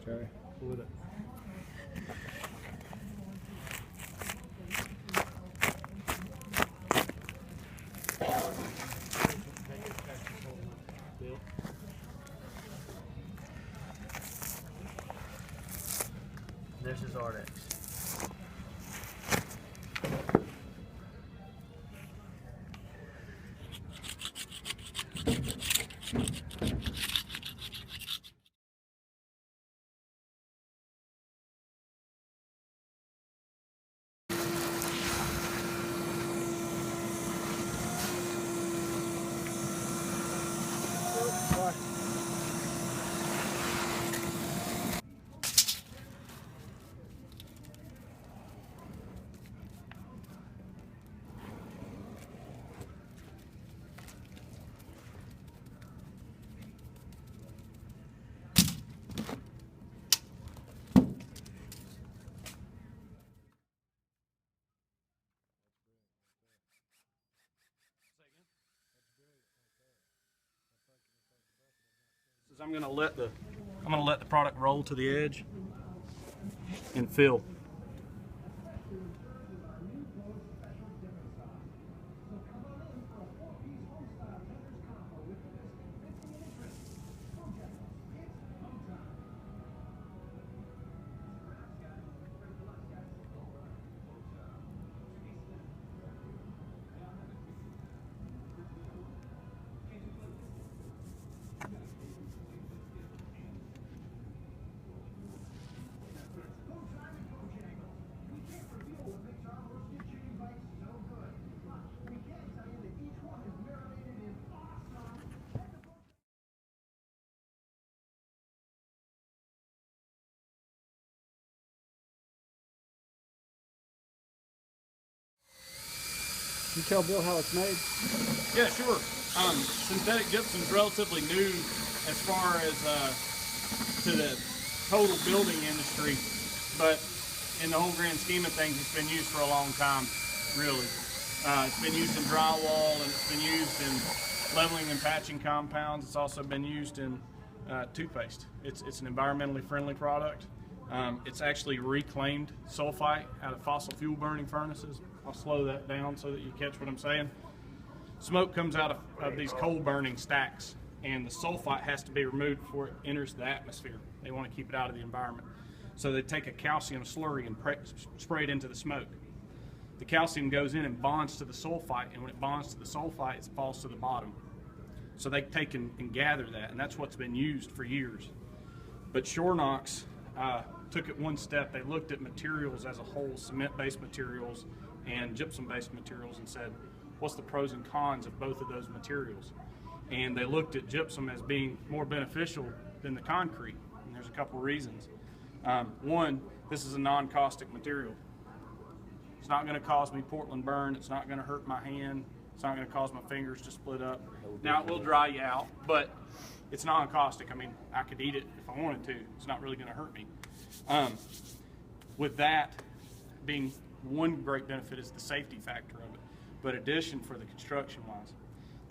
Okay. with it. There's his Ardex. I'm gonna let the product roll to the edge and fill. Can you tell Bill how it's made? Yeah, sure. Synthetic gypsum is relatively new as far as to the total building industry, but in the whole grand scheme of things, it's been used for a long time, really. It's been used in drywall, and it's been used in leveling and patching compounds. It's also been used in toothpaste. It's an environmentally friendly product. It's actually reclaimed sulfite out of fossil fuel burning furnaces. I'll slow that down so that you catch what I'm saying. Smoke comes out of these coal burning stacks, and the sulfite has to be removed before it enters the atmosphere. They want to keep it out of the environment. So they take a calcium slurry and spray it into the smoke. The calcium goes in and bonds to the sulfite, and when it bonds to the sulfite, it falls to the bottom. So they take and gather that, and that's what's been used for years. But Schönox took it one step. They looked at materials as a whole, cement-based materials and gypsum-based materials, and said, what's the pros and cons of both of those materials? And they looked at gypsum as being more beneficial than the concrete, and there's a couple reasons. One, this is a non-caustic material. It's not going to cause me Portland burn. It's not going to hurt my hand. It's not going to cause my fingers to split up. Now, it will dry you out, but it's non-caustic. I mean, I could eat it if I wanted to. It's not really going to hurt me. With that being one great benefit is the safety factor of it. But addition for the construction wise,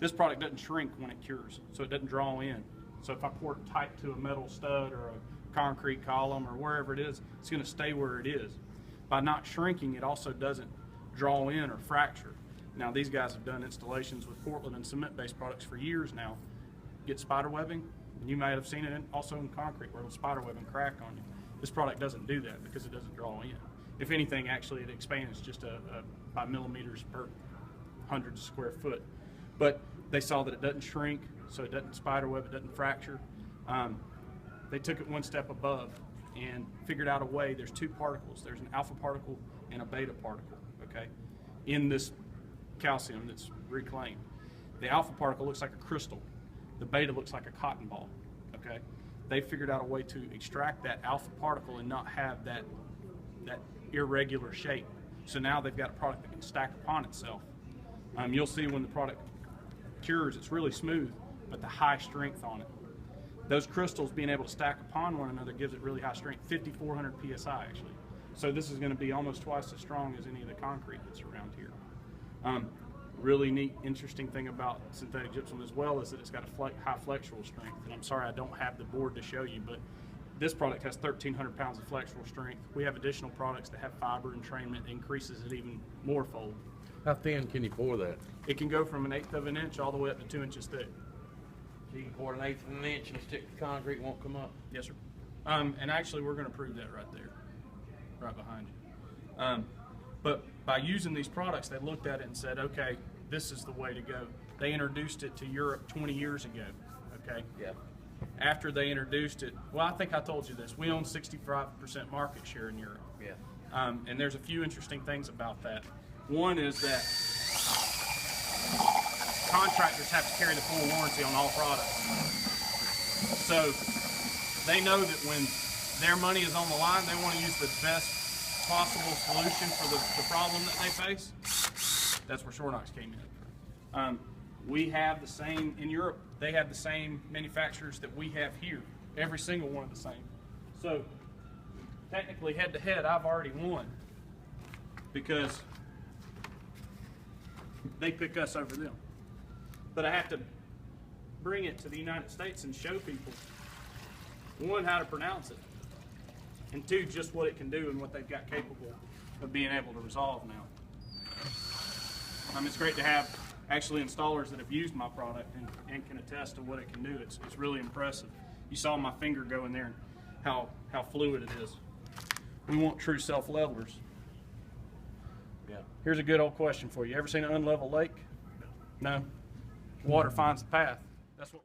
this product doesn't shrink when it cures, so it doesn't draw in. So if I pour it tight to a metal stud or a concrete column or wherever it is, it's going to stay where it is. By not shrinking, it also doesn't draw in or fracture. Now, these guys have done installations with Portland and cement-based products for years now. Get spider webbing, and you may have seen it also in concrete where it'll spider web and crack on you. This product doesn't do that because it doesn't draw in. If anything, actually, it expands just by millimeters per 100 square foot. But they saw that it doesn't shrink, so it doesn't spider web, it doesn't fracture. They took it one step above and figured out a way. There's two particles. There's an alpha particle and a beta particle, okay, in this calcium that's reclaimed. The alpha particle looks like a crystal. The beta looks like a cotton ball, okay? They figured out a way to extract that alpha particle and not have that irregular shape. So now they've got a product that can stack upon itself. You'll see when the product cures, it's really smooth, but the high strength on it. Those crystals being able to stack upon one another gives it really high strength, 5,400 PSI actually. So this is going to be almost twice as strong as any of the concrete that's around here. Really neat, interesting thing about synthetic gypsum as well is that it's got a high flexural strength. And I'm sorry I don't have the board to show you, but this product has 1,300 pounds of flexural strength. We have additional products that have fiber entrainment that increases it even more fold. How thin can you pour that? It can go from 1/8 of an inch all the way up to 2 inches thick. So you can pour an 1/8 of an inch and stick the concrete, won't come up? Yes, sir. And actually, we're going to prove that right there, right behind you. But by using these products, they looked at it and said, okay, this is the way to go. They introduced it to Europe 20 years ago, okay? Yeah. After they introduced it, well, I think I told you this, we own 65% market share in Europe. Yeah. And there's a few interesting things about that. One is that contractors have to carry the full warranty on all products. So they know that when their money is on the line, they want to use the best possible solution for the problem that they face. That's where Schönox came in. We have the same, in Europe, they have the same manufacturers that we have here. Every single one of the same. So technically head to head, I've already won because they pick us over them. But I have to bring it to the United States and show people, one, how to pronounce it, and two, just what it can do and what they've got capable of being able to resolve now. It's great to have actually installers that have used my product and can attest to what it can do. It's really impressive. You saw my finger go in there and how fluid it is. We want true self-levelers. Yeah. Here's a good old question for you. Ever seen an unlevel lake? No? Water finds the path. That's what